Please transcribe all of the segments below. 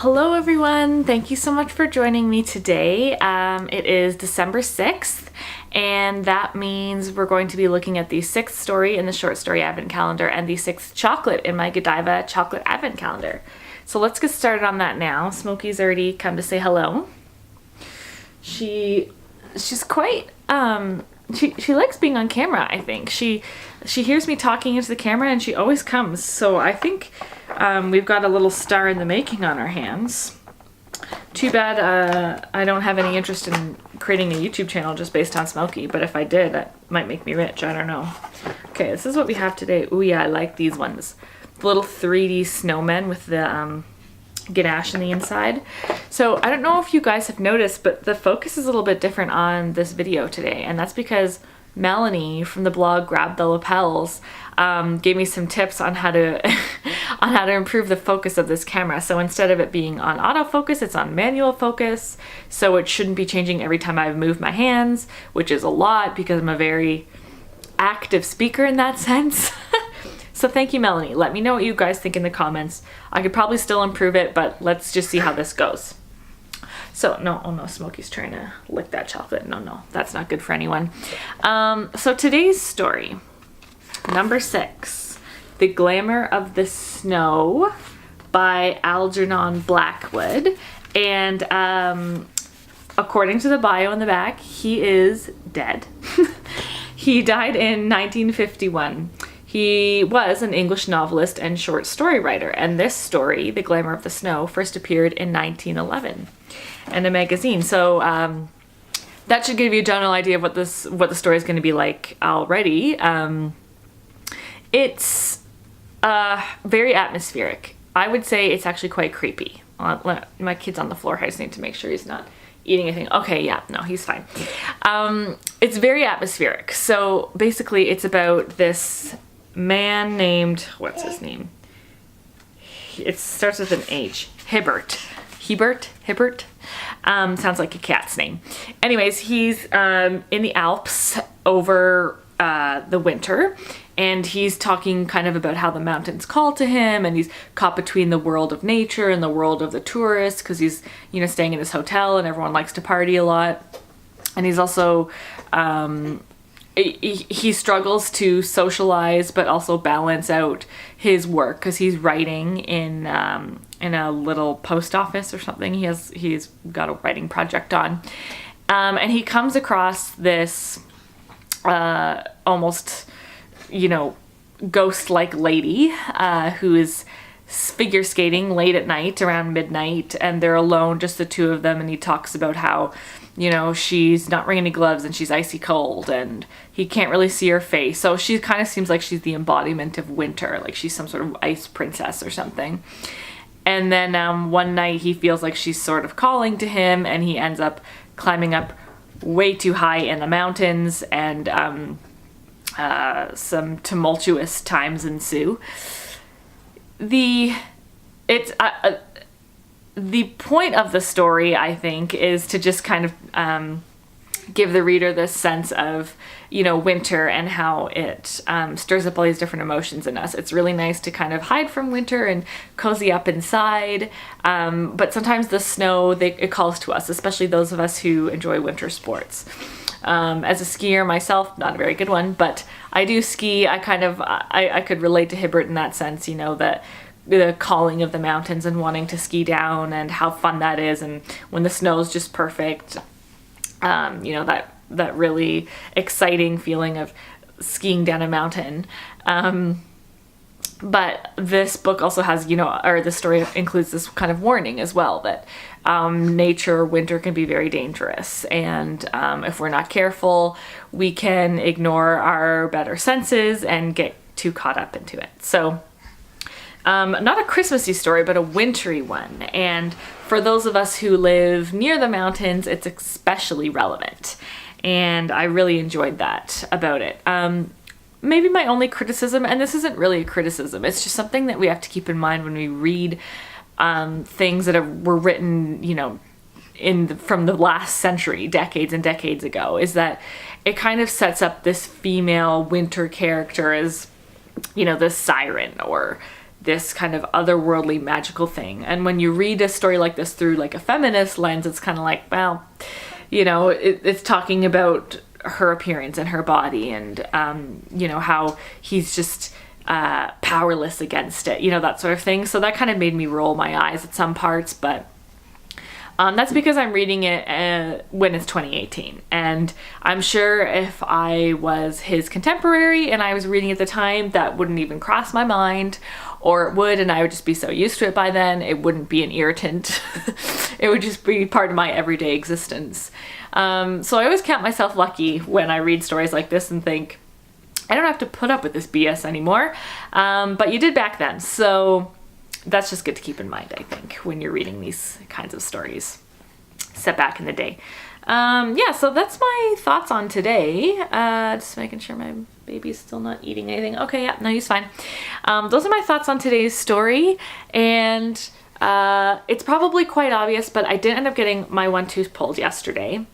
Hello everyone, thank you so much for joining me today. It is December 6th, and that means we're going to be looking at the 6th story in the short story advent calendar and the 6th chocolate in my Godiva chocolate advent calendar. So let's get started on that now. Smokey's already come to say hello. She's quite, she likes being on camera, I think. She hears me talking into the camera and she always comes, so I think we've got a little star in the making on our hands. Too bad I don't have any interest in creating a YouTube channel just based on Smokey, but if I did, that might make me rich. I don't know. Okay, this is what we have today. Oh yeah, I like these ones. The little 3D snowmen with the ganache in the inside. So I don't know if you guys have noticed, but the focus is a little bit different on this video today, and that's because Melanie from the blog Grab the Lapels gave me some tips on how to on how to improve the focus of this camera. So instead of it being on autofocus, it's on manual focus, so it shouldn't be changing every time I move my hands, which is a lot because I'm a very active speaker in that sense. So thank you, Melanie. Let me know what you guys think in the comments. I could probably still improve it, but let's just see how this goes. So, no, oh no, Smokey's trying to lick that chocolate. No, that's not good for anyone. So today's story, number 6, The Glamour of the Snow by Algernon Blackwood. And according to the bio in the back, he is dead. He died in 1951. He was an English novelist and short story writer, and this story, The Glamour of the Snow, first appeared in 1911 in a magazine. So that should give you a general idea of what the story is going to be like already. It's very atmospheric. I would say it's actually quite creepy. My kid's on the floor. I just need to make sure he's not eating anything. Okay, yeah, no, he's fine. It's very atmospheric. So basically it's about this man named, what's his name? It starts with an H. Hibbert. Sounds like a cat's name. Anyways, he's in the Alps over the winter, and he's talking kind of about how the mountains call to him, and he's caught between the world of nature and the world of the tourists because he's, staying in this hotel and everyone likes to party a lot. And he's also he struggles to socialize but also balance out his work because he's writing in a little post office or something. He's got a writing project on, and he comes across this almost ghost-like lady who is figure skating late at night around midnight, and they're alone, just the two of them, and he talks about how she's not wearing any gloves and she's icy cold and he can't really see her face. So she kind of seems like she's the embodiment of winter, like she's some sort of ice princess or something. And then one night he feels like she's sort of calling to him, and he ends up climbing up way too high in the mountains, and some tumultuous times ensue. The point of the story, I think, is to just kind of give the reader this sense of, winter and how it stirs up all these different emotions in us. It's really nice to kind of hide from winter and cozy up inside, but sometimes the snow, it calls to us, especially those of us who enjoy winter sports. As a skier myself, not a very good one, but I do ski. I could relate to Hibbert in that sense, that the calling of the mountains and wanting to ski down and how fun that is, and when the snow's just perfect, that really exciting feeling of skiing down a mountain. But this book also has, or the story includes this kind of warning as well, that winter can be very dangerous, and if we're not careful, we can ignore our better senses and get too caught up into it. So not a Christmassy story, but a wintry one. And for those of us who live near the mountains, it's especially relevant. And I really enjoyed that about it. Maybe my only criticism, and this isn't really a criticism, it's just something that we have to keep in mind when we read things that were written, from the last century, decades and decades ago, is that it kind of sets up this female winter character as, this siren or this kind of otherworldly magical thing. And when you read a story like this through like a feminist lens, it's kind of like, well, you know, it's talking about her appearance and her body, and you know, how he's just powerless against it, you know, that sort of thing. So that kind of made me roll my eyes at some parts, but that's because I'm reading it when it's 2018, and I'm sure if I was his contemporary and I was reading at the time, that wouldn't even cross my mind, or it would, and I would just be so used to it by then, it wouldn't be an irritant. It would just be part of my everyday existence. So I always count myself lucky when I read stories like this and think, I don't have to put up with this BS anymore, but you did back then, so that's just good to keep in mind, I think, when you're reading these kinds of stories set back in the day. Yeah, so that's my thoughts on today. Just making sure my baby's still not eating anything. Okay, yeah, no, he's fine. Those are my thoughts on today's story, and it's probably quite obvious, but I did end up getting my one tooth pulled yesterday,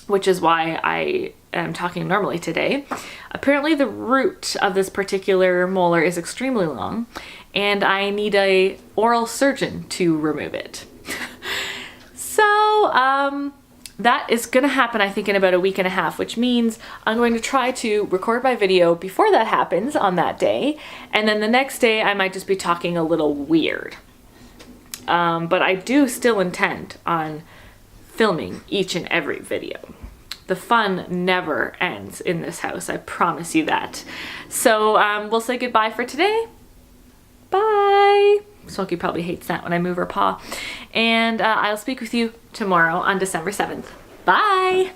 which is why I am talking normally today. Apparently the root of this particular molar is extremely long, and I need a oral surgeon to remove it. So that is gonna happen, I think, in about a week and a half, which means I'm going to try to record my video before that happens on that day, and then the next day I might just be talking a little weird. But I do still intend on filming each and every video. The fun never ends in this house, I promise you that. So we'll say goodbye for today. Bye. Smokey probably hates that when I move her paw. And I'll speak with you tomorrow on December 7th. Bye.